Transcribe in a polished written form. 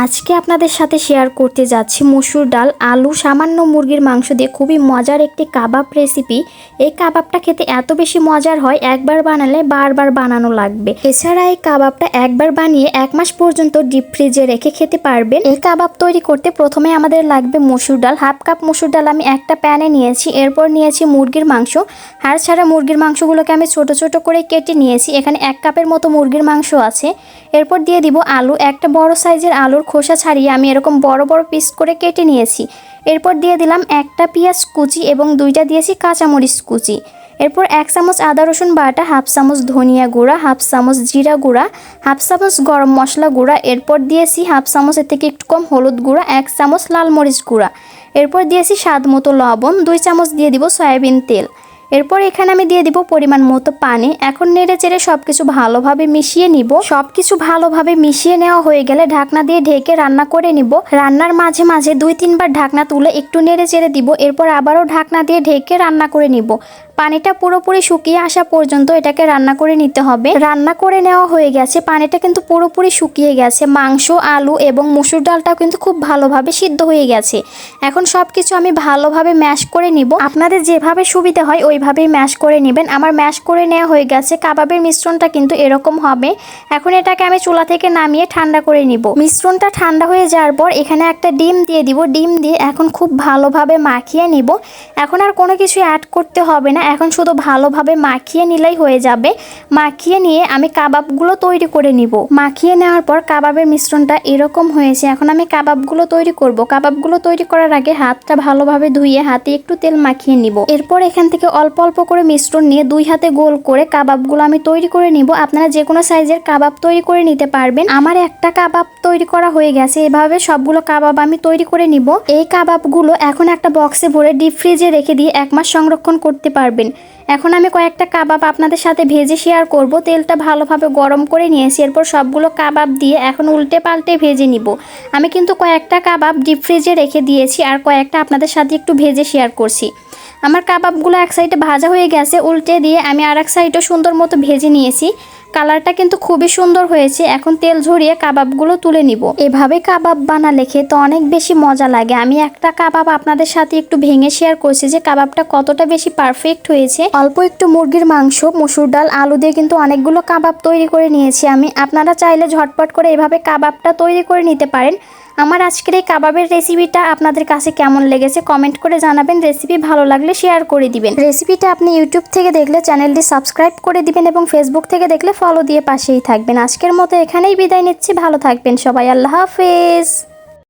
আজকে আপনাদের সাথে শেয়ার করতে যাচ্ছি মসুর ডাল, আলু, সামান্য মুরগির মাংস দিয়ে খুবই মজার একটি কাবাব রেসিপি। এই কাবাবটা খেতে এত বেশি মজার হয়, একবার বানালে বারবার বানানো লাগবে। এছাড়া এই কাবাবটা একবার বানিয়ে 1 মাস পর্যন্ত ডিপ ফ্রিজে রেখে খেতে পারবেন। এই কাবাব তৈরি করতে প্রথমে আমাদের লাগবে মসুর ডাল। 1/2 কাপ মসুর ডাল আমি একটা প্যানে নিয়েছি। এরপর নিয়েছি মুরগির মাংস। হাড় ছাড়া মুরগির মাংসগুলোকে আমি ছোট ছোট করে কেটে নিয়েছি। এখানে 1 কাপের মতো মুরগির মাংস আছে। এরপর দিয়ে দিব আলু। একটা বড় সাইজের আলুর খোসা ছাড়িয়ে আমি এরকম বড় বড় পিস করে কেটে নিয়েছি। এরপর দিয়ে দিলাম একটা পেঁয়াজ কুচি এবং 2টা দিয়েছি কাঁচামরিচ কুচি। এরপর 1 চামচ আদা রসুন বাটা, 1/2 চামচ ধনিয়া গুঁড়া, 1/2 চামচ জিরা গুঁড়া, 1/2 চামচ গরম মশলা গুঁড়া। এরপর দিয়েছি 1/2 চামচের থেকে একটু কম হলুদ গুঁড়া, 1 চামচ লাল মরিচ গুঁড়া। এরপর দিয়েছি স্বাদ মতো লবণ, 2 চামচ দিয়ে দিব সয়াবিন তেল। এরপর এখানে আমি দিয়ে দিব পরিমাণ মতো পানি। এখন নেড়ে চেড়ে সবকিছু ভালোভাবে মিশিয়ে নিব। সবকিছু ভালোভাবে মিশিয়ে নেওয়া হয়ে গেলে ঢাকনা দিয়ে ঢেকে রান্না করে নিব। রান্নার মাঝে মাঝে 2-3 বার ঢাকনা তুলে একটু নেড়ে চেড়ে দিব। এরপর আবারও ঢাকনা দিয়ে ঢেকে রান্না করে নিব। পানিটা পুরোপুরি শুকিয়ে আসা পর্যন্ত এটাকে রান্না করে নিতে হবে। রান্না করে নেওয়া হয়ে গেছে, পানিটা কিন্তু পুরোপুরি শুকিয়ে গেছে। মাংস, আলু এবং মসুর ডালটাও কিন্তু খুব ভালোভাবে সিদ্ধ হয়ে গেছে। এখন সবকিছু আমি ভালোভাবে ম্যাশ করে নিব। আপনাদের যেভাবে সুবিধা হয় ওইভাবেই ম্যাশ করে নেবেন। আমার ম্যাশ করে নেওয়া হয়ে গেছে। কাবাবের মিশ্রণটা কিন্তু এরকম হবে। এখন এটাকে আমি চুলা থেকে নামিয়ে ঠান্ডা করে নিব। মিশ্রণটা ঠান্ডা হয়ে যাওয়ার পর এখানে একটা ডিম দিয়ে দিব। ডিম দিয়ে এখন খুব ভালোভাবে মাখিয়ে নিব। এখন আর কোনো কিছু অ্যাড করতে হবে না, এখন শুধু ভালোভাবে মাখিয়ে নিলেই হয়ে যাবে। মাখিয়ে নিয়ে আমি কাবাবগুলো তৈরি করে নিব। মাখিয়ে নেওয়ার পর কাবাবের মিশ্রণটা এরকম হয়েছে। এখন আমি কাবাবগুলো তৈরি করব। কাবাবগুলো তৈরি করার আগে হাতটা ভালোভাবে ধুয়ে হাতে একটু তেল মাখিয়ে নিব। এরপর এখান থেকে অল্প অল্প করে মিশ্রণ নিয়ে 2 হাতে গোল করে কাবাবগুলো আমি তৈরি করে নিব। আপনারা যে কোনো সাইজের কাবাব তৈরি করে নিতে পারবেন। আমার একটা কাবাব তৈরি করা হয়ে গেছে। এভাবে সবগুলো কাবাব আমি তৈরি করে নিব। এই কাবাবগুলো এখন একটা বক্সে ভরে ডিপ ফ্রিজে রেখে দিয়ে 1 মাস সংরক্ষণ করতে পারবেন। এখন আমি কয়েকটা কাবাব আপনাদের সাথে ভেজে শেয়ার করব। তেলটা ভালোভাবে গরম করে নিয়েছি। এরপর সবগুলো কাবাব দিয়ে এখন উল্টে পাল্টে ভেজে নিব। আমি কিন্তু কয়েকটা কাবাব ডিপ ফ্রিজে রেখে দিয়েছি, আর কয়েকটা আপনাদের সাথে একটু ভেজে শেয়ার করছি। আমার কাবাবগুলো এক সাইডে ভাজা হয়ে গেছে, উল্টে দিয়ে আমি আর এক সাইডও সুন্দর মতো ভেজে নিয়েছি। কালারটা কিন্তু খুবই সুন্দর হয়েছে। এখন তেল ঝরিয়ে কাবাবগুলো তুলে নিব। এভাবে কাবাব বানালে খেতে অনেক বেশি মজা লাগে। আমি একটা কাবাব আপনাদের সাথে একটু ভেঙে শেয়ার করছি যে কাবাবটা কতটা বেশি পারফেক্ট হয়েছে। অল্প একটু মুরগির মাংস, মসুর ডাল, আলু দিয়ে কিন্তু অনেকগুলো কাবাব তৈরি করে নিয়েছি আমি। আপনারা চাইলে ঝটপট করে এভাবে কাবাবটা তৈরি করে নিতে পারেন। আমার আজকের এই কাবাবের রেসিপিটা আপনাদের কাছে কেমন লেগেছে কমেন্ট করে জানাবেন। রেসিপি ভালো লাগলে শেয়ার করে দিবেন। রেসিপিটা আপনি ইউটিউব থেকে দেখলে চ্যানেলটি সাবস্ক্রাইব করে দিবেন এবং ফেসবুক থেকে দেখলে ফলো দিয়ে পাশেই থাকবেন। আজকের মতো এখানেই বিদায় নিচ্ছি। ভালো থাকবেন সবাই। আল্লাহ হাফেজ।